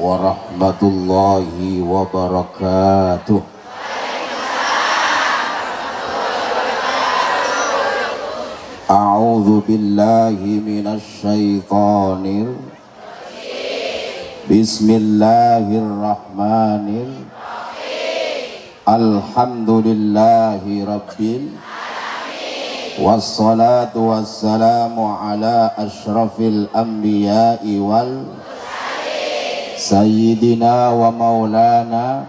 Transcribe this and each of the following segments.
warahmatullahi wabarakatuh. A'udzu billahi minasy syaithanir Bismillahirrahmanirrahim. Alhamdulillahi rabbil wassalatu wassalamu ala asyrafil anbiya'i wal sayyidina wa maulana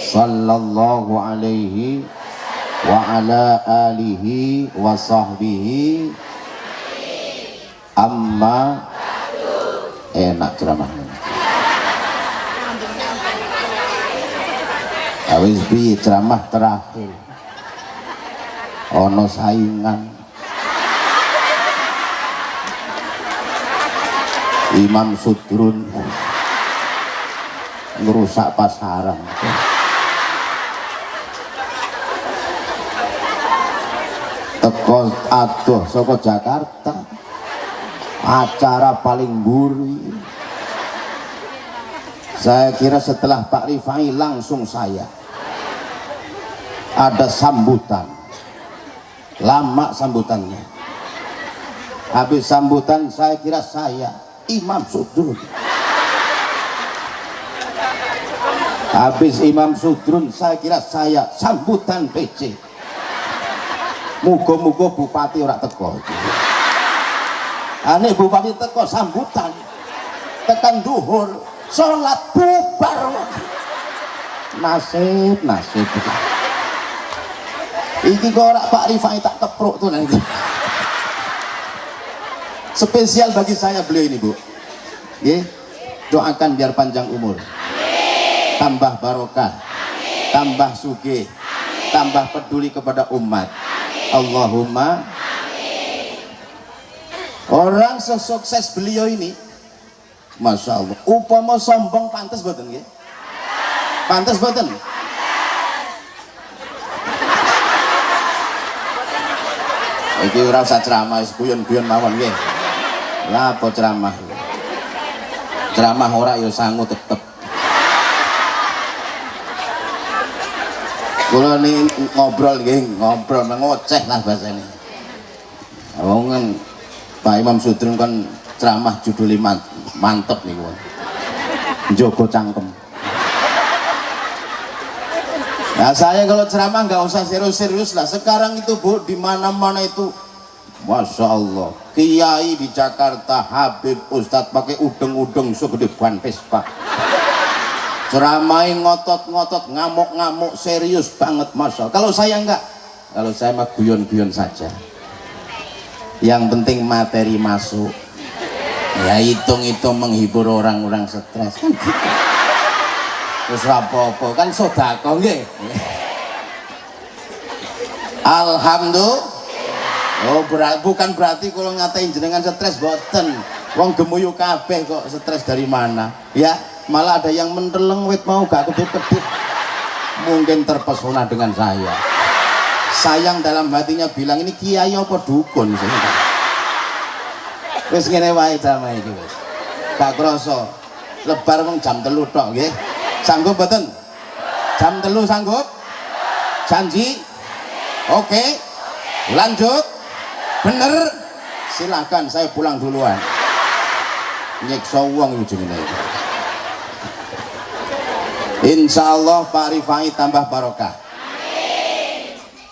sallallahu alaihi wa ala alihi wa sahbihi amma. Enak ceramahnya. Awis bi ceramah terakhir ono saingan Imam Sudrun ngerusak pasaran. Teko aduh saka Jakarta, acara paling buri. Saya kira setelah Pak Rifai langsung saya ada sambutan, lama sambutannya. Habis sambutan saya kira saya Imam Sudrun. Habis Imam Sudrun saya kira saya sambutan PC. Muga-muga bupati ora teko. Ane bupati teko sambutan tekan duhur sholat bubar. Nasib iki kok ora Pak Rifai tak kepruk tuh nanti. Spesial bagi saya beliau ini, Bu. Nggih. Doakan biar panjang umur. Amin. Tambah barokah. Amin. Tambah sugih. Tambah peduli kepada umat. Amin. Allahumma. Amin. Orang sesukses beliau ini, Masya Allah, upama sombong pantes boten nggih? Pantes boten? Iki ora usah ceramah, wis guyon-guyon mawon nggih. Lah apa ceramah? Ceramah ora ya sangu tetep. Kula ni ngobrol nggih, ngobrol ngoceh lah bahasane. Wong kan Pak Imam Sudrun kan ceramah judulnya mantep nih, Jogo cangkem. Nah saya kalau ceramah nggak usah serius-serius lah. Sekarang itu, Bu, di mana-mana itu, Masya Allah, kiai di Jakarta, Habib, Ustadz pakai udeng-udeng segede ban Vespa. Ceramain ngotot-ngotot, ngamuk-ngamuk, serius banget, Masya Allah. Kalau saya enggak, kalau saya mah guyon-guyon saja. Yang penting materi masuk. Ya hitung-hitung menghibur orang-orang stres kan gitu. Terus apa-apa kan sodako nggih. Alhamdulillah. Oh bukan berarti kalau ngatain jenengan stres boten. Wong gemuyu kabeh kok stres dari mana? Ya malah ada yang menteleng wit mau gak kedip-kedip. Mungkin terpesona dengan saya. Sayang dalam hatinya bilang ini kiai apa dukun sih. Wis ngene wae drama iki wis. Gak krasa. Lebar mung jam 3 tok nggih. Sanggup mboten? Jam 3 sanggup? Janji? Oke. Lanjut. Bener? Silakan saya pulang duluan. Nyiksa wong ujungnya itu. Insyaallah Pak Rifai tambah barokah.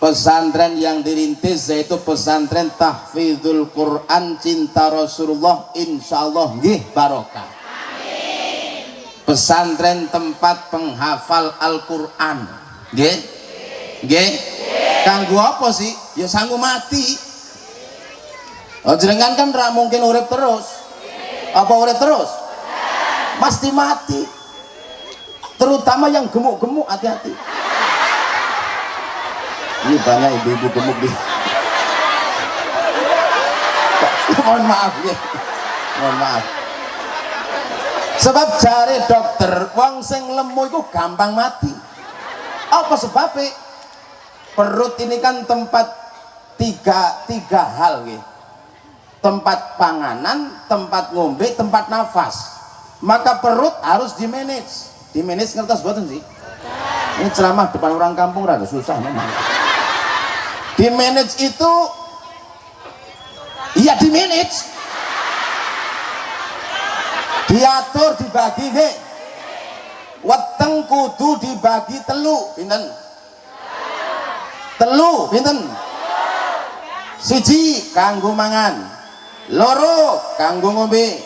Pesantren yang dirintis yaitu pesantren tahfidzul Quran cinta Rasulullah, insyaallah nggih barokah. Amin. Pesantren tempat penghafal Al-Quran nggih nggih kanggo apa sih? Ya sanggup mati. Oh jenengan kan ra mungkin urip terus. Apa urip terus? Pasti mati. Terutama yang gemuk-gemuk, hati-hati. Ini banyak ibu-ibu gemuk di. Mohon maaf ya, mohon maaf. Sebab jare dokter, wong sing lemu itu gampang mati. Apa sebabnya? Perut ini kan tempat tiga hal gitu. Tempat panganan, tempat ngombe, tempat nafas. maka perut harus di manage ngertos boten sih? Ini ceramah depan orang kampung rada susah memang. Di manage itu iya di manage, diatur, dibagi nggih. Weteng kudu dibagi telu, pinten? Telu, pinten? Siji kanggo mangan, loro kanggo ngombe,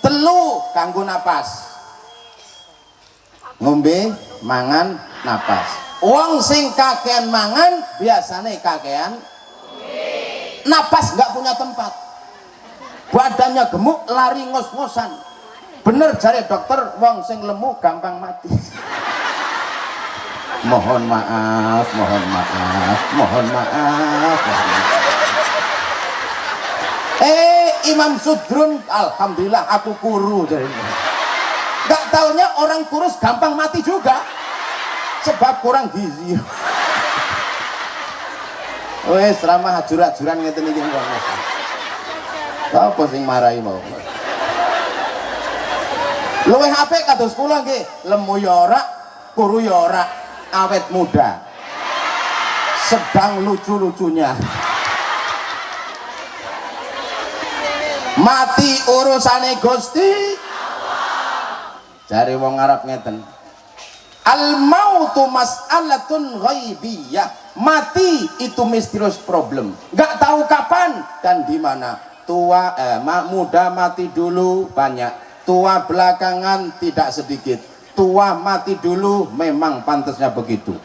telu kanggo napas. Ngombe, mangan, napas. Wong sing kakean mangan biasane kakean napas, nggak punya tempat, badannya gemuk, lari ngos-ngosan. Bener jare dokter, wong sing lemu gampang mati. Mohon maaf, mohon maaf, mohon maaf. Imam Sudrun, alhamdulillah aku kuru dari ini. Gak taunya orang kurus gampang mati juga, sebab kurang gizi. Wes ramah hajur-hajuran ngeten iki wong. Apa sing marahi mau? Luwih apik kados kula nggih, lemu ya ora, kuru ya ora, awet muda. Sedang lucu-lucunya. Mati urusane Gusti Allah. Jare wong Arab ngeten. Al mautu mas'alatun ghaibiyah. Mati itu misterius problem. Enggak tahu kapan dan di mana. Tua muda mati dulu banyak. Tua belakangan tidak sedikit. Tua mati dulu memang pantasnya begitu.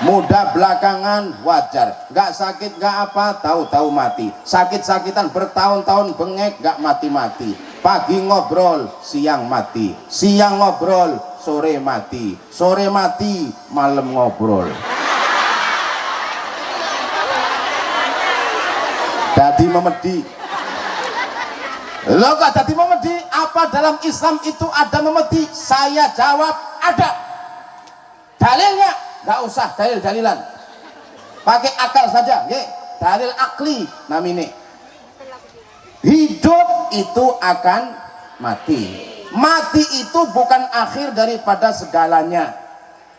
Muda belakangan wajar. Gak sakit gak apa, tahu-tahu mati. Sakit-sakitan bertahun-tahun bengek gak mati-mati. Pagi ngobrol, siang mati. Siang ngobrol, sore mati. Sore mati, malam ngobrol. Dadi memedi. Lo kok dadi memedi? Apa dalam Islam itu ada memedi? Saya jawab ada. Dalilnya nggak usah dalil-dalilan, pakai akal saja, nggih. Dalil akli namine. Hidup itu akan mati. Mati itu bukan akhir daripada segalanya.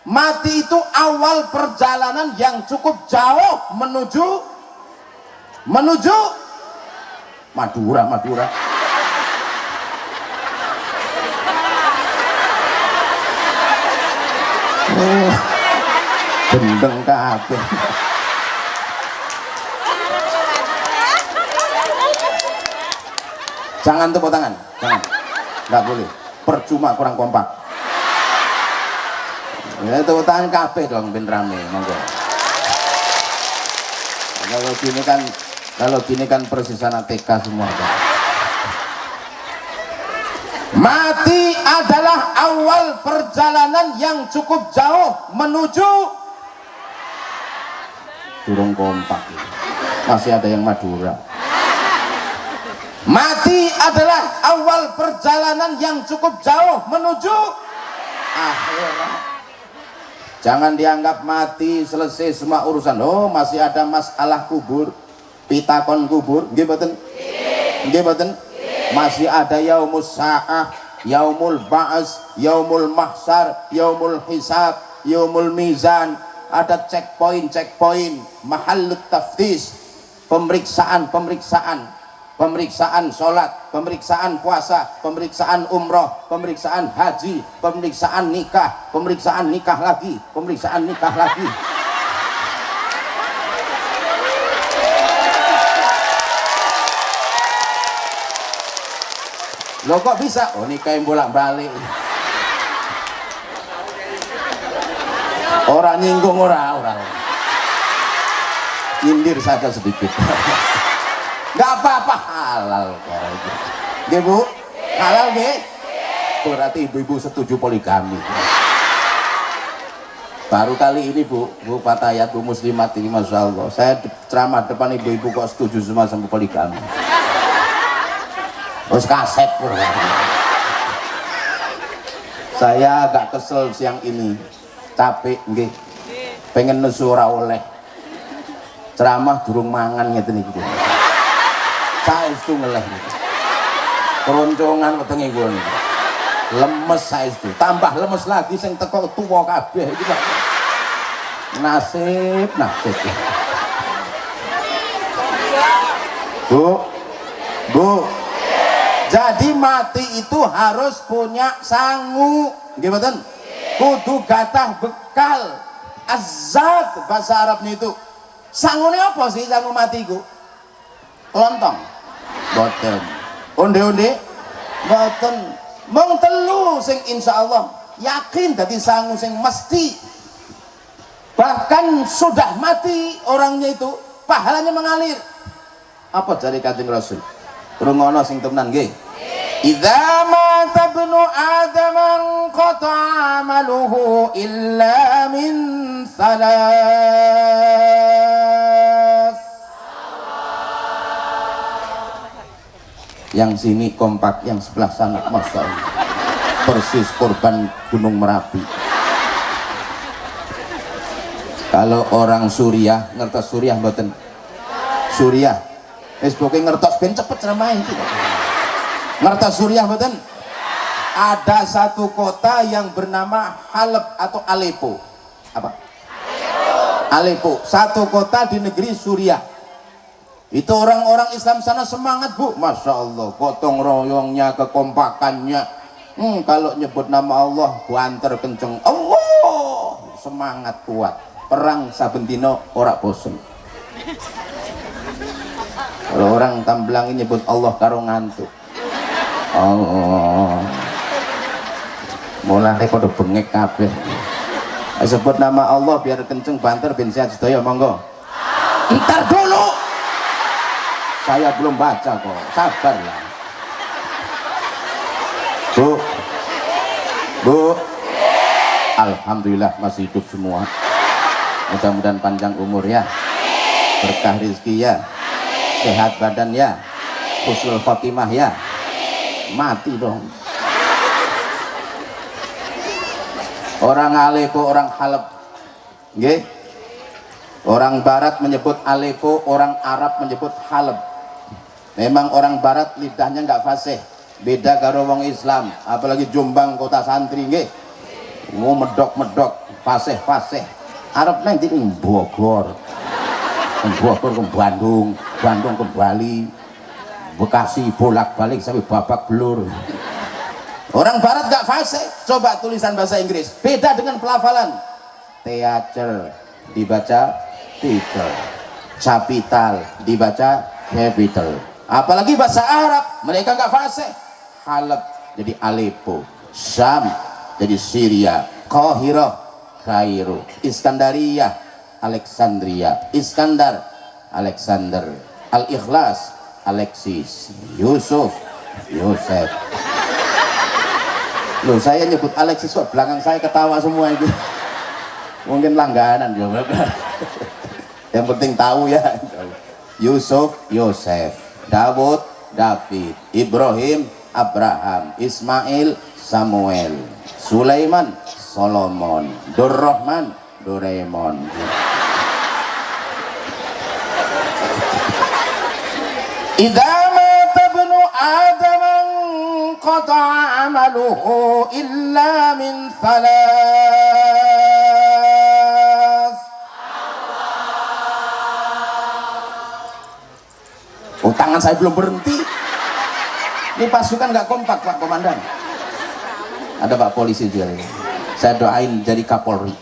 Mati itu awal perjalanan yang cukup jauh menuju Madura. Gendeng kabeh. Jangan tepuk tangan, jangan, nggak boleh, percuma, kurang kompak. Ya, tepuk tangan kabeh dong, ben rame, monggo. Kalau gini kan persisan TK semua kan. Mati adalah awal perjalanan yang cukup jauh menuju durung kompak. Masih ada yang Madura. Mati adalah awal perjalanan yang cukup jauh menuju akhirat. Jangan dianggap mati selesai semua urusan. Oh, masih ada masalah kubur, pitakon kubur, nggih mboten? Nggih mboten? Masih ada yaumul sa'ah, yaumul ba'as, yaumul mahsyar, yaumul hisab, yaumul mizan. Ada checkpoint, mahallut taftis, pemeriksaan sholat, pemeriksaan puasa, pemeriksaan umroh, pemeriksaan haji, pemeriksaan nikah lagi. Lo kok bisa? Oh, nikah yang bolak-balik. Orang nyinggung orang. Nyindir saja sedikit. Gak apa-apa, halal. Nggih, Bu? Halal nggih? Berarti ibu-ibu setuju poligami. Baru kali ini Bu Fatayat, Bu Muslimat ini, Masya Allah, saya ceramah depan ibu-ibu kok setuju semua sama poligami. Terus kaset bro. Saya agak kesel siang ini, capek nggih, pengen nesu ora oleh, ceramah durung mangan ngeten iki. Saestu ngeleh niku. Keroncongan wetenge kula niku. lemes saestu, tambah lemes lagi sing teko tuwa kabeh iki Pak. Nasib. Bu, jadi mati itu harus punya sangu, nggih mboten? Kudu gatah bekal. Azad bahasa Arabnya itu. Sangune apa sih sangu mati ku? Lontong. Boten. Onde-onde? Boten. Mung telu sing insyaallah yakin dadi sangu sing mesti. Bahkan sudah mati orangnya itu, pahalanya mengalir. Apa dari Kanjeng Rasul? Rungono sing temenan nggih. Idza mata ibnu adam qata'a amaluhu illa min salas. Yang sini kompak, yang sebelah sana Masya Allah. Persis korban Gunung Merapi. Kalau orang Suriah, ngertos Suriah mboten? Suriah. Wis pokoke ngertos ben cepet ceramah iki. Ngertos Suriah mboten? Ada satu kota yang bernama Halab atau Aleppo. Apa? Aleppo. Satu kota di negeri Suriah. Itu orang-orang Islam sana semangat Bu, Masya Allah, gotong royongnya, kekompakannya. Kalau nyebut nama Allah, banter kenceng, Allah, semangat kuat. Perang saben dina ora bosen. Kalau orang Tamblang nyebut Allah karo ngantuk. Allah. Mulane padha bengek kabeh. Sebut nama Allah biar kenceng banter ben sehat sedaya monggo. Entar dulu. Saya belum baca kok, sabarlah. Bu, alhamdulillah masih hidup semua. Mudah-mudahan panjang umur ya, berkah rezeki ya, sehat badan ya, husnul khotimah ya. Mati dong. Orang Aleppo, orang Halab, nggih. Orang Barat menyebut Aleppo, orang Arab menyebut Halab. Memang orang Barat lidahnya nggak fasih, beda karo wong Islam, apalagi Jombang kota santri nggih. Mau medok fasih. Arab nanti Bogor ke Bandung ke Bali, Bekasi bolak-balik sampai babak belur. Orang Barat nggak fasih. Coba tulisan bahasa Inggris, beda dengan pelafalan. Theater dibaca theater, capital dibaca capital. Apalagi bahasa Arab, mereka nggak fasih. Halab jadi Aleppo, Syam jadi Syria, Qahirah, Kairo, Iskandaria, Alexandria, Iskandar, Alexander, Al-Ikhlas, Alexis, Yusuf, Yosef. Loh, saya nyebut Alexis kok belakang saya ketawa semua itu. Mungkin langganan juga. Yang penting tahu ya. Yusuf, Yosef. Daud, David, Ibrahim, Abraham, Ismail, Samuel, Sulaiman, Solomon, Durrahman, Doraemon. Idza mata ibnu adam qata'a amaluhu illa min salas. Oh, tangan saya belum berhenti. Ini pasukan nggak kompak Pak Komandan. Ada Pak Polisi juga. Saya doain jadi Kapolri.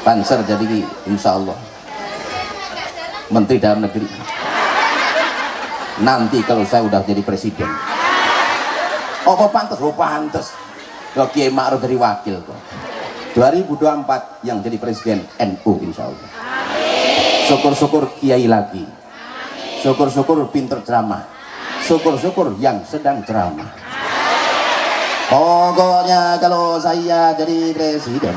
Panser jadi insya Allah Menteri Dalam Negeri. Nanti kalau saya udah jadi presiden. Oh kok pantas? Oh pantas. Kok Kiai Ma'ruf dari wakil kok. 2024 yang jadi presiden NU insya Allah. Syukur-syukur kiai lagi, syukur-syukur pinter ceramah, syukur-syukur yang sedang ceramah. Pokoknya kalau saya jadi presiden,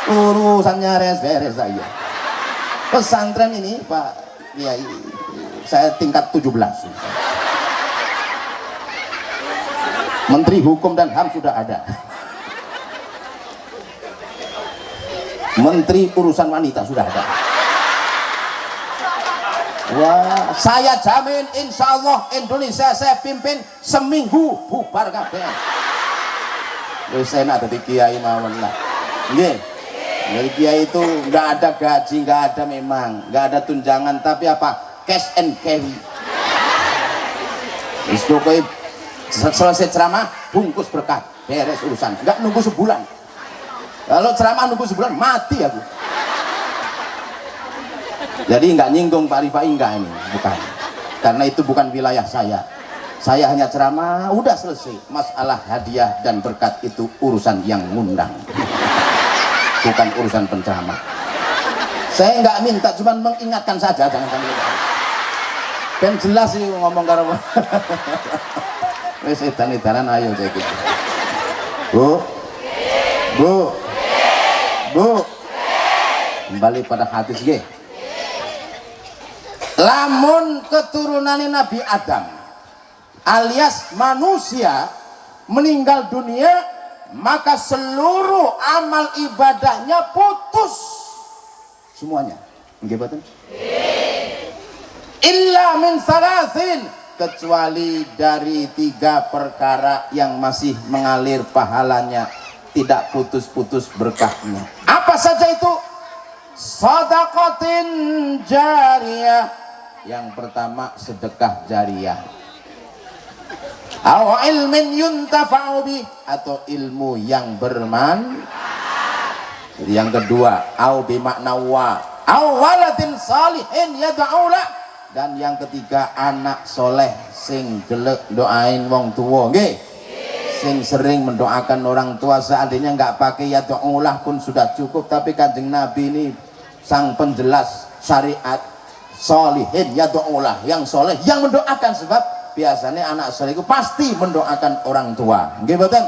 urusannya beres saya. Pesantren ini Pak Kiai, saya tingkat 17. Menteri Hukum dan HAM sudah ada. Menteri Urusan Wanita sudah ada. Wah, saya jamin insya Allah Indonesia saya pimpin seminggu bubar kabeh. Wis enak dadi kiai mawon lah. Nggih. Dari kiai itu nggak ada gaji, nggak ada memang, nggak ada tunjangan, tapi apa? Cash and carry. Wis pokoke selesai ceramah bungkus berkat, beres urusan, nggak nunggu sebulan. Kalau ceramah nunggu sebulan mati aku. Jadi nggak nyinggung Pak Rifai, enggak ini, bukan. Karena itu bukan wilayah saya. Saya hanya ceramah, udah selesai. Masalah hadiah dan berkat itu urusan yang ngundang, bukan urusan penceramah. Saya nggak minta, cuma mengingatkan saja, jangan lupa. Dan jelas sih ngomong karo. Wis edan-edanan ayo saya gitu. Bu. Kembali pada hadis nggih. Lamun keturunannya Nabi Adam alias manusia meninggal dunia, maka seluruh amal ibadahnya putus semuanya. Nggih boten? Illa min salasin, kecuali dari 3 perkara yang masih mengalir pahalanya, tidak putus-putus berkahnya. Apa saja itu? Shadaqatin jariyah. Yang pertama sedekah jariyah. Aw ilmin yuntafa'u bih, atau ilmu yang bermanfaat. Yang kedua, au bimakna wa, aw waladin salihin yad'u lah. Dan yang ketiga, anak soleh sing gelek doain wong tua, nggih. Sing sering mendoakan orang tua, seandainya nggak pakai yad'u lah pun sudah cukup, tapi Kanjeng Nabi ini sang penjelas syariat, solihin yad'u lah, yang soleh yang mendoakan, sebab biasanya anak soleh itu pasti mendoakan orang tua, nggih boten?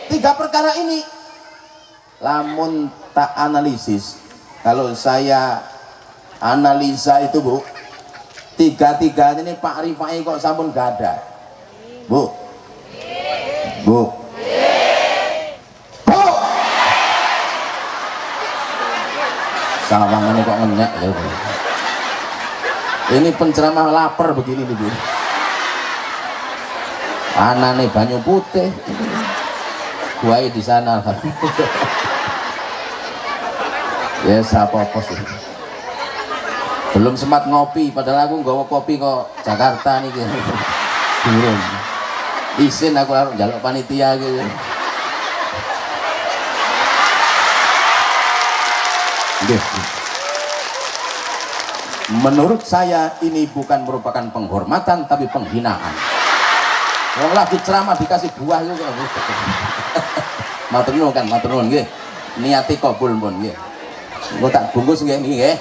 3 perkara ini lamun tak analisis, kalau saya analisa itu Bu, 3-3 ini Pak Rifai kok sampun gak ada. Bu sawangannya kok ngenyak ya Bu. Ini penceramah lapar begini nih Bu. Anane banyu putih, guai di sana. Ya apa-apa sih. Belum sempat ngopi, padahal aku nggawa kopi kok Jakarta nih gitu. Durung. Isin aku harus njaluk panitia gitu. Menurut saya ini bukan merupakan penghormatan tapi penghinaan. Wong lagi ceramah dikasih buah itu kok. Matur nuwun kan, matur nuwun nggih. Niati kabul pun nggih. Engko tak bungkus nggih niki nggih.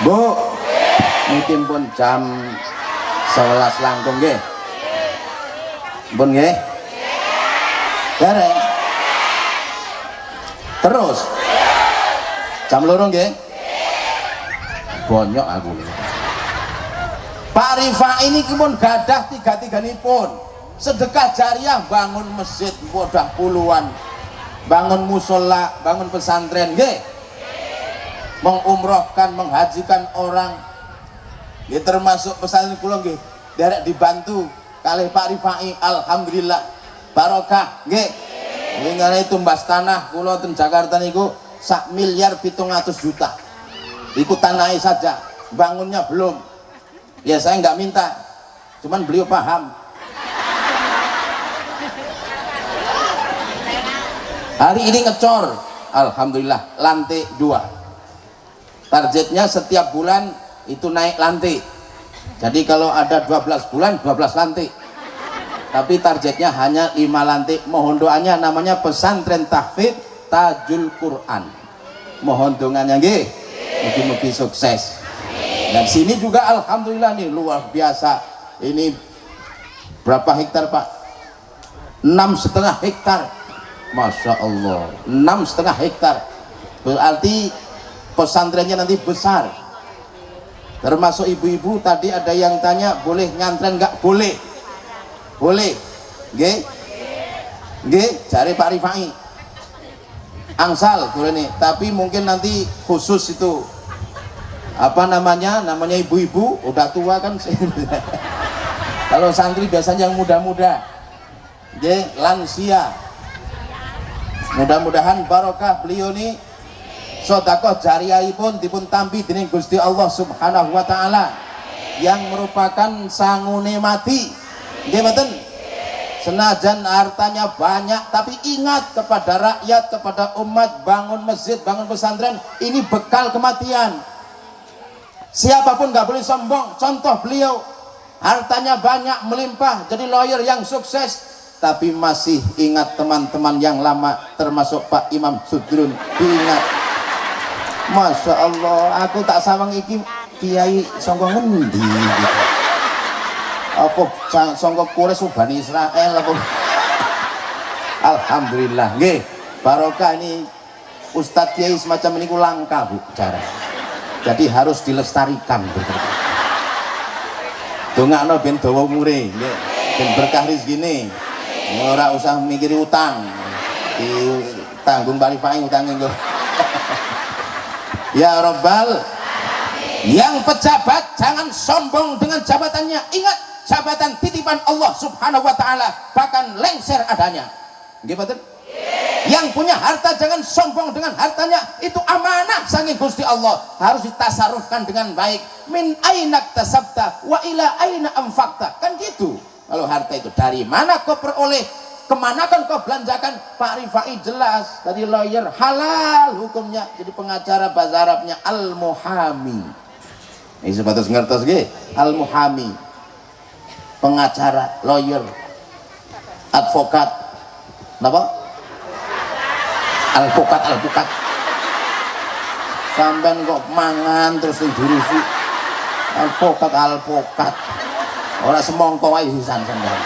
Bu, mungkin pun jam 11 langkung nggih. Pun nggih. Dereng. Terus jam 2 nggih. Bonyok aku. Pak Rifai ini pun gadah 3-3-nipun. Sedekah jariah, bangun masjid udah puluhan, bangun musola, bangun pesantren nggih. Mengumrohkan, menghajikan orang nggih, termasuk pesantren kula nggih derek dibantu kalih Pak Rifai, alhamdulillah barokah nggih. Ngene tumbas tanah kula ten Jakarta niku 1.700.000.000 iku tanahnya saja, bangunnya belum. Ya saya nggak minta, cuman beliau paham. Hari ini ngecor, alhamdulillah lantai 2. Targetnya setiap bulan itu naik lantai. Jadi kalau ada 12 bulan 12 lantai. Tapi targetnya hanya 5 lantai. Mohon doanya, namanya pesantren tahfidz Tajul Quran. Mohon doanya nggih. Mugi-mugi sukses. Dan sini juga alhamdulillah nih luar biasa. Ini berapa hektar Pak? 6,5 hektar. Masya Allah, 6,5 hektar. Berarti pesantrennya nanti besar. Termasuk ibu-ibu tadi ada yang tanya boleh nyantren nggak? Boleh. Boleh. Nggih. Nggih, cari Pak Rifai. angsal ini, tapi mungkin nanti khusus itu apa namanya ibu-ibu udah tua kan. Kalau santri biasanya yang muda-muda, lansia. Mudah-mudahan barokah beliau nih sedekah jariyahipun dipun tampi dening Gusti Allah Subhanahu wa taala yang merupakan sangune mati. Nggih mboten? Senajan hartanya banyak, tapi ingat kepada rakyat, kepada umat, bangun masjid, bangun pesantren, ini bekal kematian. Siapapun nggak boleh sombong. Contoh beliau, hartanya banyak, melimpah, jadi lawyer yang sukses, tapi masih ingat teman-teman yang lama, termasuk Pak Imam Sudrun. Diingat. Masya Allah, aku tak sawang iki kiai sangka ngendi gitu. Apa sangka Quraisy Bani Israel apa. Alhamdulillah nggih, barokah ini Ustadz Kiai semacam ini langka Bu cara. Jadi harus dilestarikan. Dongakno ben dawa umure nggih, ben berkah rezekine. Ora usah mikiri utang. Ditanggung Pak Rifai utange engko. Ya Rabbal, yang pejabat jangan sombong dengan jabatannya. Ingat, jabatan titipan Allah Subhanahu wa taala, bahkan lengser adanya. Nggih betul? Yang punya harta jangan sombong dengan hartanya, itu amanah saking Gusti Allah, harus ditasarufkan dengan baik. Min aina tasabta wa ila aina anfaqta, kan gitu. Kalau harta itu dari mana kau peroleh, kemana kan kau belanjakan? Pak Rifai jelas, tadi lawyer halal hukumnya, jadi pengacara bahasa Arabnya al-muhami. Ini sebatas ngertos nggih, al-muhami, pengacara, lawyer, advokat, napa? Alpukat. Sampean kok mangan terus diurusi alpukat. Ora semongko wae sisan sampean.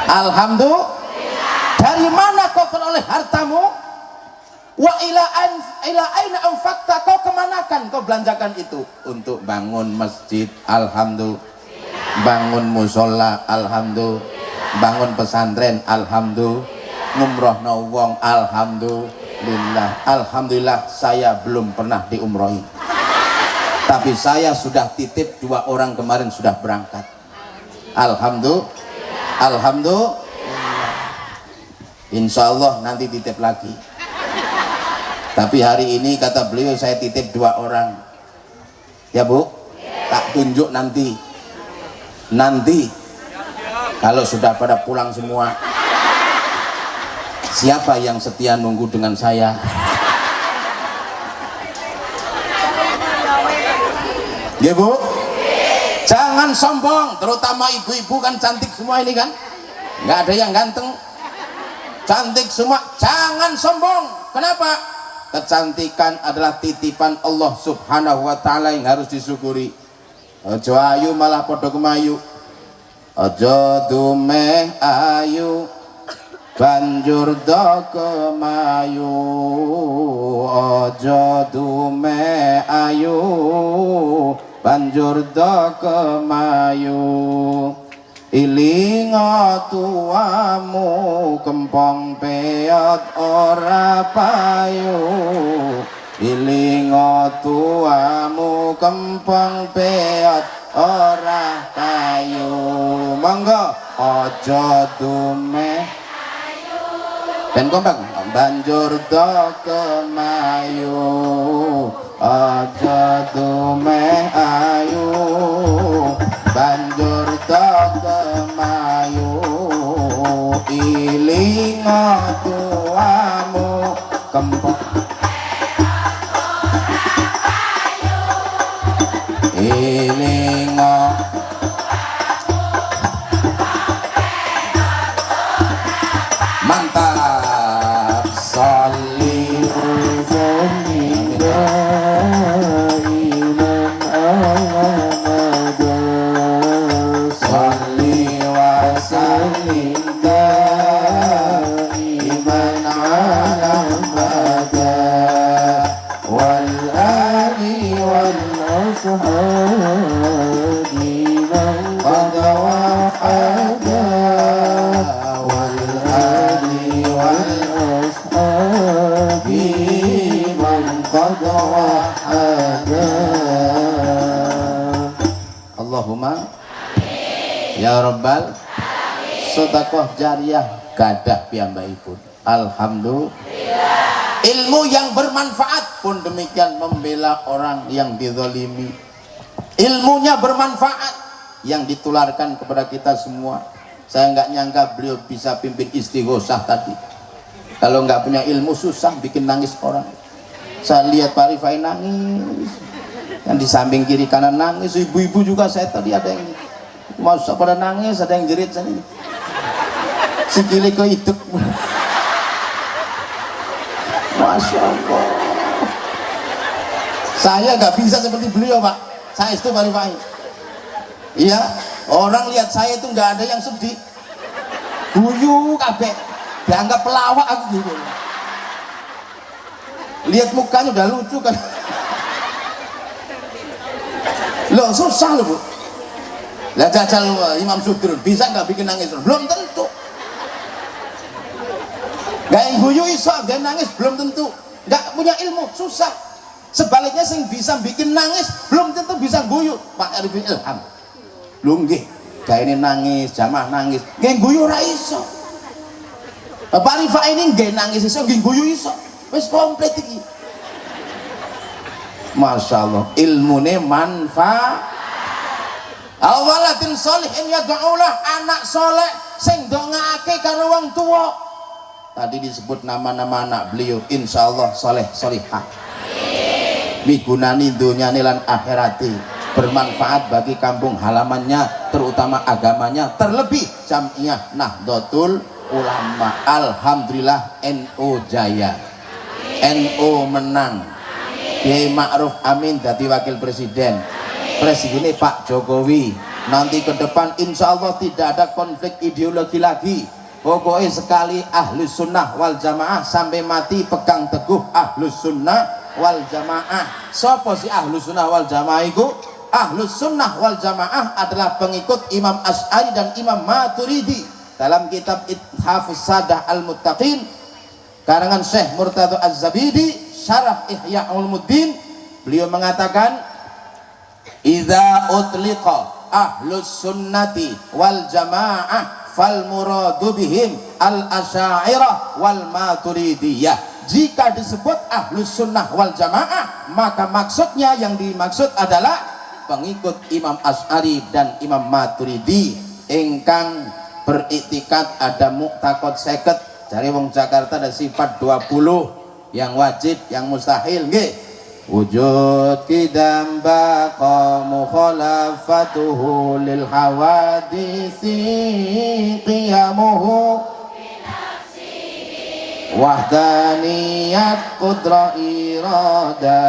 Alhamdulillah. Dari mana kau peroleh hartamu? Wa ila aina anfaqta, kau kemanakan kau belanjakan itu? Untuk bangun masjid, alhamdulillah. Bangun musola, alhamdulillah. Bangun pesantren, alhamdulillah. Ngumrohno wong, alhamdulillah. Alhamdulillah saya belum pernah diumrohi, tapi saya sudah titip 2 orang kemarin sudah berangkat. Alhamdulillah. Insya Allah nanti titip lagi. Tapi hari ini kata beliau saya titip 2 orang. Ya Bu, tak tunjuk nanti kalau sudah pada pulang semua. Siapa yang setia nunggu dengan saya? Ya Bu, jangan sombong, terutama ibu-ibu kan cantik semua ini kan, nggak ada yang ganteng, cantik semua. Jangan sombong. Kenapa? Kecantikan adalah titipan Allah Subhanahu wa taala yang harus disyukuri. Ojo ayu malah podo kemayu, ojo dumeh ayu banjur do kemayu, ojo dumeh ayu banjur do kemayu. Ilinga tuamu kempong peot ora payu, ilinga tuamu kempong peot ora payu. Monggo ojo dumeh ben kompak banjur do kemayu, ojo dumeh ayu banjur do kemayu. Ilinga tuamu kempong ilinga mantap. Salli wal ali wal ashab Allahumma ya rabbal sedekah jariyah gadah piyambakipun. Alhamdulillah. Ilmu yang bermanfaat pun demikian, membela orang yang dizalimi. Ilmunya bermanfaat yang ditularkan kepada kita semua. Saya nggak nyangka beliau bisa pimpin istighosah tadi. Kalau nggak punya ilmu susah bikin nangis orang. Saya lihat Pak Rifai nangis, yang di samping kiri kanan nangis, ibu-ibu juga saya tadi ada yang masa pada nangis, ada yang jerit sana. Sikile ke itu. Masya Allah. Saya nggak bisa seperti beliau Pak. Saya itu Pak Rifai. Iya, orang lihat saya itu nggak ada yang sedih, guyu kabeh, dianggap pelawak aku gitu. Lihat mukanya udah lucu kan. Loh susah loh Bu. Lah jajal Imam Sudrun bisa nggak bikin nangis? Belum tentu. Gak yang guyu iso, gak nangis belum tentu. Nggak punya ilmu susah. Sebaliknya sing bisa bikin nangis belum tentu bisa guyu. Pak Arifin Ilham lu nggih gawe ini nangis, jamaah nangis, nggih guyu ora iso. Pak Rifa ini nggih nangis iso, nggih guyu iso. Wis komplit iki. Masya Allah, ilmune manfaat. Awalatin sholihin yad'ulah, anak soleh sing ndongaake karo wong tuwa. Tadi disebut nama-nama anak beliau, insyaallah soleh solihah. Migunani dunyane lan akhirati, bermanfaat bagi kampung halamannya, terutama agamanya, terlebih Jamiah Nahdlatul Ulama. Alhamdulillah NU jaya, NU menang, Kiai Ma'ruf Amin jadi wakil presiden, presidennya Pak Jokowi. Nanti ke depan insya Allah tidak ada konflik ideologi lagi. Pokoknya sekali ahlus sunnah wal jamaah sampai mati pegang teguh ahlus sunnah wal jamaah. Sopo si ahlus sunnah wal jamaah itu? Ahlus sunnah wal jamaah adalah pengikut Imam Asy'ari dan Imam Maturidi. Dalam kitab Ithafus Sadah Al-Muttaqin karangan Syekh Murtadha Az-Zabidi Syarah Ihya Ulumuddin, beliau mengatakan idza utliqa ahlus sunnati wal jamaah fal muradu bihim al asy'ariyah wal maturidiyah. Jika disebut ahlus sunnah wal jamaah, maka maksudnya yang dimaksud adalah pengikut Imam Asy'ari dan Imam Maturidi ingkang beriktikad ada mu'taqad 50 dari wong Jakarta ada sifat 20 yang wajib yang mustahil nggih. Wujud kidam baqa mukhalafatuhu lil hawadisi qiyamuhu wahdaniyat qudra irada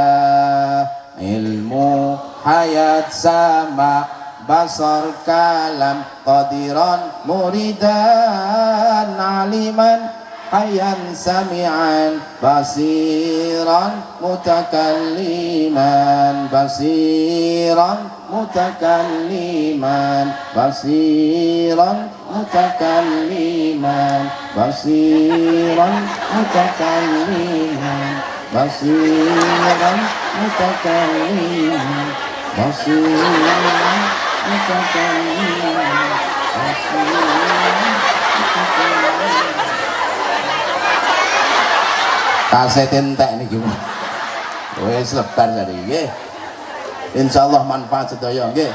ilmu hayat sama basar kalam qadiran muridan aliman hayan sami'an basiran mutakalliman basiran mutakalliman basiran mutakalliman basiran mutakalliman basiran mutakalliman basiran mutakalliman kaset entek niki wis lebar jadi nggih. Insyaallah manfaat sedaya nggih.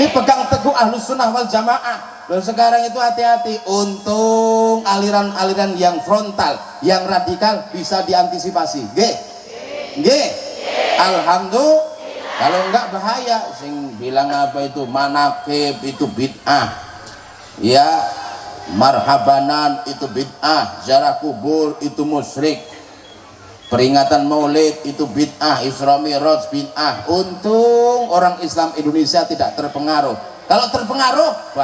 Ini pegang teguh ahlus sunnah wal jamaah. Loh sekarang itu hati-hati, untung aliran-aliran yang frontal, yang radikal bisa diantisipasi nggih. Nggih. Alhamdulillah. Kalau enggak bahaya, sing bilang apa itu manakib itu bid'ah. Ya, marhabanan itu bid'ah, ziarah kubur itu musyrik. Peringatan Maulid itu bid'ah, Isra Mi'raj bid'ah. Untung orang Islam Indonesia tidak terpengaruh. Kalau terpengaruh